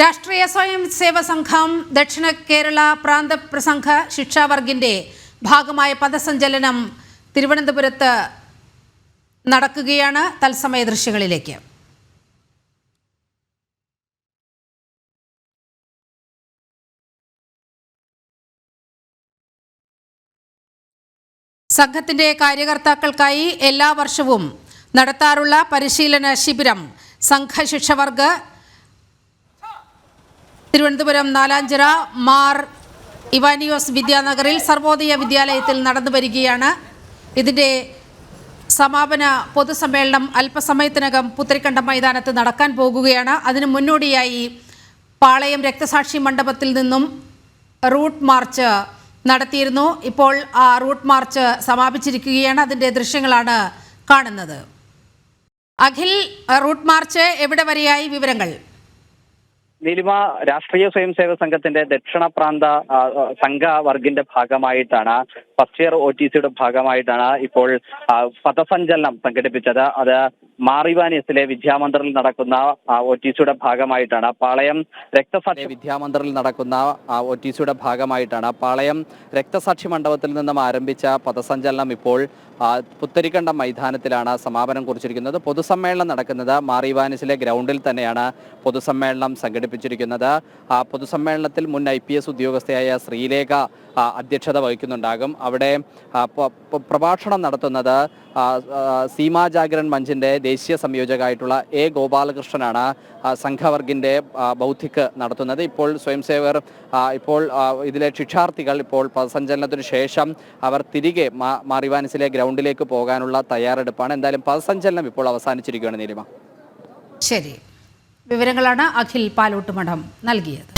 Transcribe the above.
രാഷ്ട്രീയ സ്വയം സേവ സംഘം ദക്ഷിണ കേരള പ്രാന്ത പ്രസംഘ ശിക്ഷാവർഗിന്റെ ഭാഗമായ പദസഞ്ചലനം തിരുവനന്തപുരത്ത് നടക്കുകയാണ്. തത്സമയ ദൃശ്യങ്ങളിലേക്ക്. സംഘത്തിന്റെ കാര്യകർത്താക്കൾക്കായി എല്ലാ വർഷവും നടത്താറുള്ള പരിശീലന ശിബിരം സംഘശിക്ഷാവർഗ് തിരുവനന്തപുരം നാലാഞ്ചിറ മാർ ഇവാനിയോസ് വിദ്യാനഗറിൽ സർവോദയ വിദ്യാലയത്തിൽ നടന്നു വരികയാണ്. ഇതിൻ്റെ സമാപന പൊതുസമ്മേളനം അല്പസമയത്തിനകം പുത്തരിക്കണ്ടം മൈതാനത്ത് നടക്കാൻ പോകുകയാണ്. അതിനു മുന്നോടിയായി പാളയം രക്തസാക്ഷി മണ്ഡപത്തിൽ നിന്നും റൂട്ട് മാർച്ച് നടത്തിയിരുന്നു. ഇപ്പോൾ ആ റൂട്ട് മാർച്ച് സമാപിച്ചിരിക്കുകയാണ്. അതിൻ്റെ ദൃശ്യങ്ങളാണ് കാണുന്നത്. അഖിൽ, റൂട്ട് മാർച്ച് എവിടെ വരെയായി? വിവരങ്ങൾ. നീലിമ, രാഷ്ട്രീയ സ്വയം സേവക സംഘത്തിന്റെ ദക്ഷിണ പ്രാന്ത സംഘവർഗിന്റെ ഭാഗമായിട്ടാണ്, ഫസ്റ്റ് ഇയർ OTCയുടെ ഭാഗമായിട്ടാണ് ഇപ്പോൾ പഥസഞ്ചലനം സംഘടിപ്പിച്ചത്. അത് മാറിവാനിയസിലെ വിദ്യാമന്ദിറിൽ നടക്കുന്ന OTCയുടെ ഭാഗമായിട്ടാണ്. പാളയം രക്തസാക്ഷി വിദ്യാമന്ദിറിൽ നടക്കുന്ന OTCയുടെ ഭാഗമായിട്ടാണ് പാളയം രക്തസാക്ഷി മണ്ഡപത്തിൽ നിന്നും ആരംഭിച്ച പഥസഞ്ചലനം ഇപ്പോൾ പുത്തരിക്കണ്ടം മൈതാനത്തിലാണ് സമാപനം കുറിച്ചിരിക്കുന്നത്. പൊതുസമ്മേളനം നടക്കുന്നത് മാറിവാനിസിലെ ഗ്രൗണ്ടിൽ തന്നെയാണ് പൊതുസമ്മേളനം സംഘടിപ്പിച്ചിരിക്കുന്നത്. പൊതുസമ്മേളനത്തിൽ മുൻ IPS ഉദ്യോഗസ്ഥയായ ശ്രീലേഖ അധ്യക്ഷത വഹിക്കുന്നുണ്ടാകും. അവിടെ പ്രഭാഷണം നടത്തുന്നത് സീമാ ജാഗരൺ മഞ്ചിന്റെ ദേശീയ സംയോജകമായിട്ടുള്ള A ഗോപാലകൃഷ്ണനാണ് സംഘവർഗിന്റെ ബൗദ്ധിക് നടത്തുന്നത്. ഇപ്പോൾ സ്വയം സേവകർ ഇപ്പോൾ ഇതിലെ ശിക്ഷാർത്ഥികൾ ഇപ്പോൾ പഥസഞ്ചലനത്തിനു ശേഷം അവർ തിരികെ മാറിവാനിസിലെ ഗ്രൗണ്ടിലേക്ക് പോകാനുള്ള തയ്യാറെടുപ്പാണ്. എന്തായാലും പഥസഞ്ചലനം ഇപ്പോൾ അവസാനിച്ചിരിക്കുകയാണ്. നീലിമ, ശരി. വിവരങ്ങളാണ് അഖിൽ പാലോട്ടുമഠം നൽകിയത്.